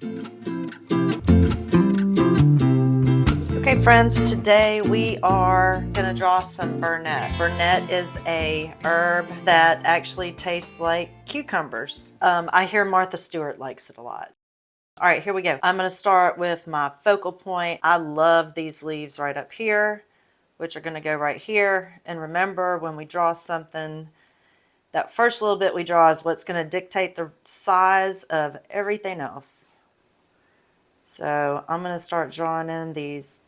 Okay friends, today we are going to draw some Burnet. Burnet is a herb that actually tastes like cucumbers. I hear Martha Stewart likes it a lot. All right, here we go. I'm going to start with my focal point. I love these leaves right up here, which are going to go right here. And remember, when we draw something, that first little bit we draw is what's going to dictate the size of everything else. So I'm going to start drawing in these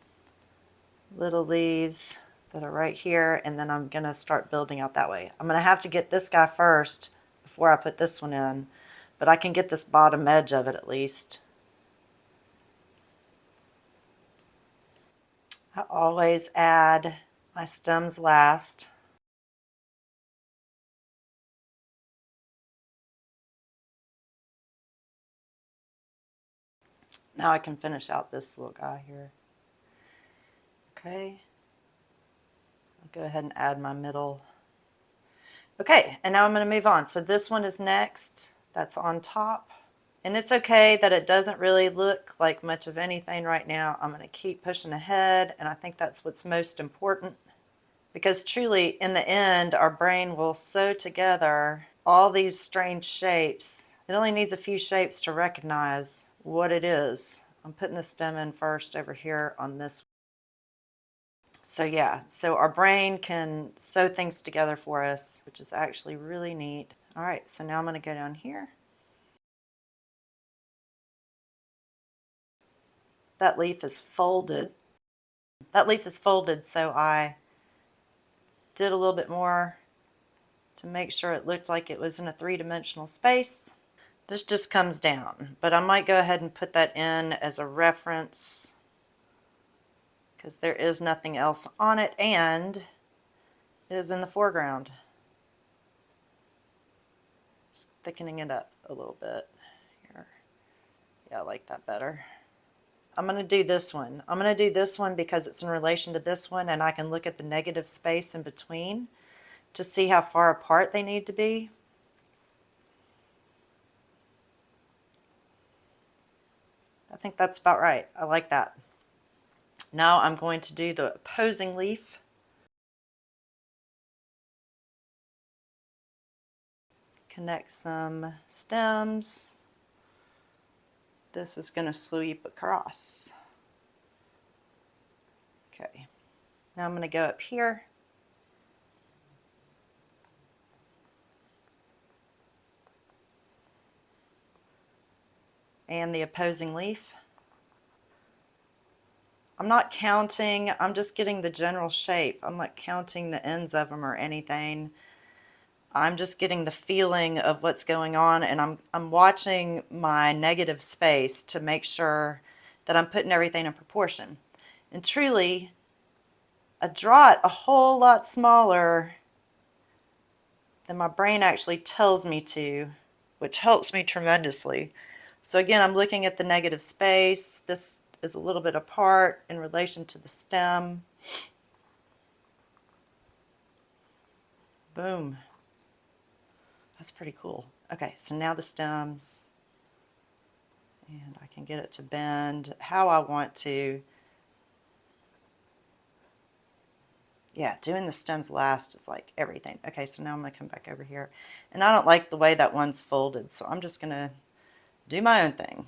little leaves that are right here, and then I'm going to start building out that way. I'm going to have to get this guy first before I put this one in, but I can get this bottom edge of it at least. I always add my stems last. Now I can finish out this little guy here. Okay, I'll go ahead and add my middle. Okay, and now I'm going to move on. So this one is next. That's on top. And it's okay that it doesn't really look like much of anything right now. I'm going to keep pushing ahead, and I think that's what's most important. Because truly, in the end, our brain will sew together all these strange shapes. It only needs a few shapes to recognize what it is. I'm putting the stem in first over here on this. So yeah, so our brain can sew things together for us, which is actually really neat. All right, so now I'm going to go down here. That leaf is folded. That leaf is folded, so I did a little bit more to make sure it looked like it was in a three-dimensional space. This just comes down, but I might go ahead and put that in as a reference because there is nothing else on it, and it is in the foreground. Just thickening it up a little bit here. Yeah, I like that better. I'm going to do this one. I'm going to do this one because it's in relation to this one, and I can look at the negative space in between to see how far apart they need to be. I think that's about right. I like that. Now I'm going to do the opposing leaf. Connect some stems. This is going to sweep across. Okay. Now I'm going to go up here. And the opposing leaf. I'm not counting, I'm just getting the general shape. I'm not counting the ends of them or anything. I'm just getting the feeling of what's going on, and I'm watching my negative space to make sure that I'm putting everything in proportion. And truly, I draw it a whole lot smaller than my brain actually tells me to, which helps me tremendously. So again, I'm looking at the negative space. This is a little bit apart in relation to the stem. Boom. That's pretty cool. Okay, so now the stems, and I can get it to bend how I want to. Yeah, doing the stems last is like everything. Okay, so now I'm going to come back over here. And I don't like the way that one's folded, so I'm just going to do my own thing.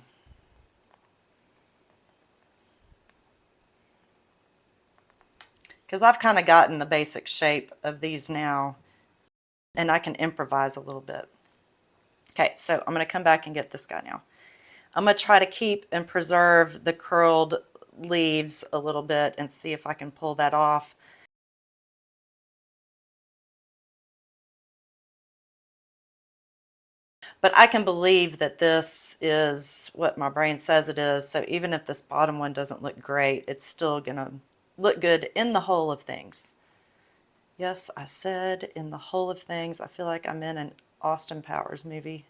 Because I've kind of gotten the basic shape of these now, and I can improvise a little bit. Okay, so I'm going to come back and get this guy now. I'm going to try to keep and preserve the curled leaves a little bit and see if I can pull that off. But I can believe that this is what my brain says it is, so even if this bottom one doesn't look great, it's still going to look good in the whole of things. Yes, I said in the whole of things. I feel like I'm in an Austin Powers movie.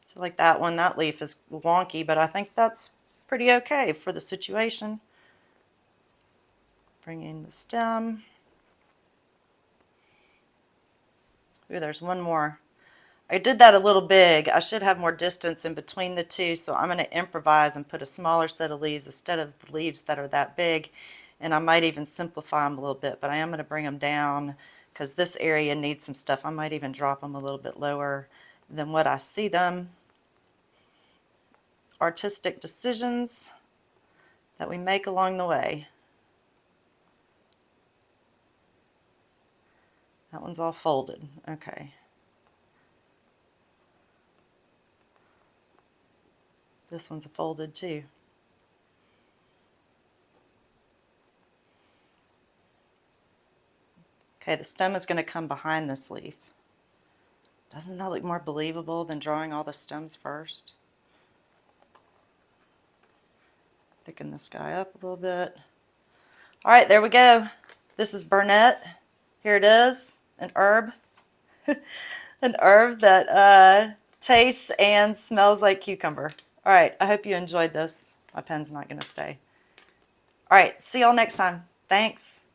I feel like that leaf is wonky, but I think that's pretty okay for the situation. Bring in the stem. Ooh, there's one more. I did that a little big. I should have more distance in between the two, so I'm going to improvise and put a smaller set of leaves instead of the leaves that are that big. And I might even simplify them a little bit, but I am going to bring them down because this area needs some stuff. I might even drop them a little bit lower than what I see them. Artistic decisions that we make along the way. That one's all folded. Okay. This one's folded too. Okay, the stem is going to come behind this leaf. Doesn't that look more believable than drawing all the stems first? Thicken this guy up a little bit. All right, there we go. This is Burnet. Here it is, an herb. An herb that tastes and smells like cucumber. All right, I hope you enjoyed this. My pen's not going to stay. All right, see y'all next time. Thanks.